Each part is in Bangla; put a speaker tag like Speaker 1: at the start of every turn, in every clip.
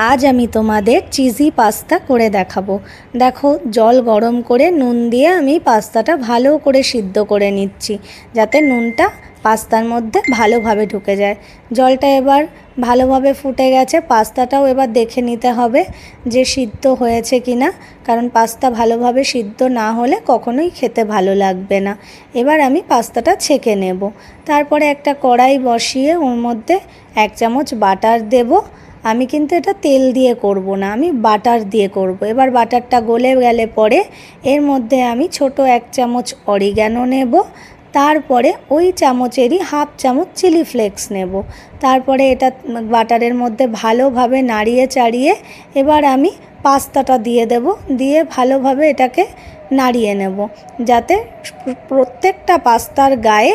Speaker 1: আজ আমি তোমাদের চিজি পাস্তা করে দেখাবো। দেখো, জল গরম করে নুন দিয়ে আমি পাস্তাটা ভালো করে সিদ্ধ করে নিচ্ছি, যাতে নুনটা পাস্তার মধ্যে ভালোভাবে ঢুকে যায়। জলটা এবার ভালোভাবে ফুটে গেছে, পাস্তাটাও এবার দেখে নিতে হবে যে সিদ্ধ হয়েছে কি না, কারণ পাস্তা ভালোভাবে সিদ্ধ না হলে কখনোই খেতে ভালো লাগবে না। এবার আমি পাস্তাটা ছেঁকে নেব। তারপরে একটা কড়াই বসিয়ে ওর মধ্যে 1 চামচ বাটার দেব। আমি কিন্তু এটা তেল দিয়ে করব না, আমি বাটার দিয়ে করব। এবার বাটারটা গলে গেলে পরে এর মধ্যে আমি ছোট 1 চামচ অরিগ্যানো নেব। তারপরে ওই চামচেরই 1/2 চামচ চিলি ফ্লেক্স নেব। তারপরে এটা বাটারের মধ্যে ভালোভাবে নাড়িয়ে চাড়িয়ে এবার আমি পাস্তাটা দিয়ে দেব। দিয়ে ভালোভাবে এটাকে নাড়িয়ে নেব, যাতে প্রত্যেকটা পাস্তার গায়ে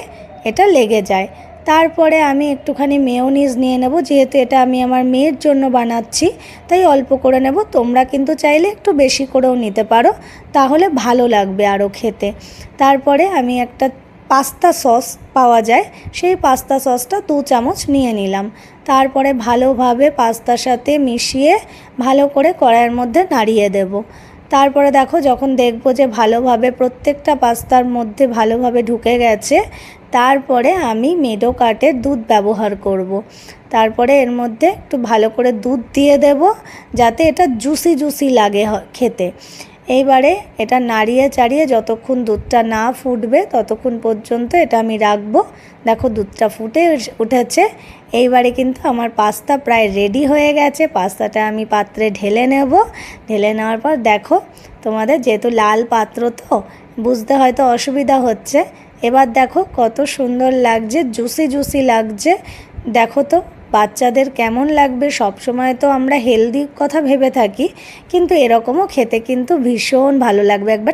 Speaker 1: এটা লেগে যায়। তারপরে আমি একটুখানি মেয়োনিজ নিয়ে নেব, যেহেতু এটা আমি আমার মেয়ের জন্য বানাচ্ছি তাই অল্প করে নেব। তোমরা কিন্তু চাইলে একটু বেশি করেও নিতে পারো, তাহলে ভালো লাগবে আরও খেতে। তারপরে আমি একটা পাস্তা সস পাওয়া যায়, সেই পাস্তা সসটা 2 চামচ নিয়ে নিলাম। তারপরে ভালোভাবে পাস্তার সাথে মিশিয়ে ভালো করে কড়াইয়ের মধ্যে নাড়িয়ে দেব। তারপরে দেখো, যখন দেখবো যে ভালোভাবে প্রত্যেকটা পাস্তার মধ্যে ভালোভাবে ঢুকে গেছে, তারপরে আমি মেডো কার্টের দুধ ব্যবহার করব। তারপরে এর মধ্যে একটু ভালো করে দুধ দিয়ে দেব, যাতে এটা জুসি জুসি লাগে খেতে। এইবারে এটা নাড়িয়ে চাড়িয়ে যতক্ষণ দুধটা না ফুটবে ততক্ষণ পর্যন্ত এটা আমি রাখবো। দেখো, দুধটা ফুটে উঠেছে। এইবারে কিন্তু আমার পাস্তা প্রায় রেডি হয়ে গেছে। পাস্তাটা আমি পাত্রে ঢেলে নেব। ঢেলে নেওয়ার পর দেখো, তোমাদের যেহেতু লাল পাত্র তো বুঝতে হয়তো অসুবিধা হচ্ছে। এবার দেখো কত সুন্দর লাগছে, জুসি জুসি লাগছে। দেখো তো বাচ্চাদের কেমন লাগবে। সব সময় তো আমরা হেলদি কথা ভেবে থাকি, কিন্তু এরকমও খেতে কিন্তু ভীষণ ভালো লাগবে। একবার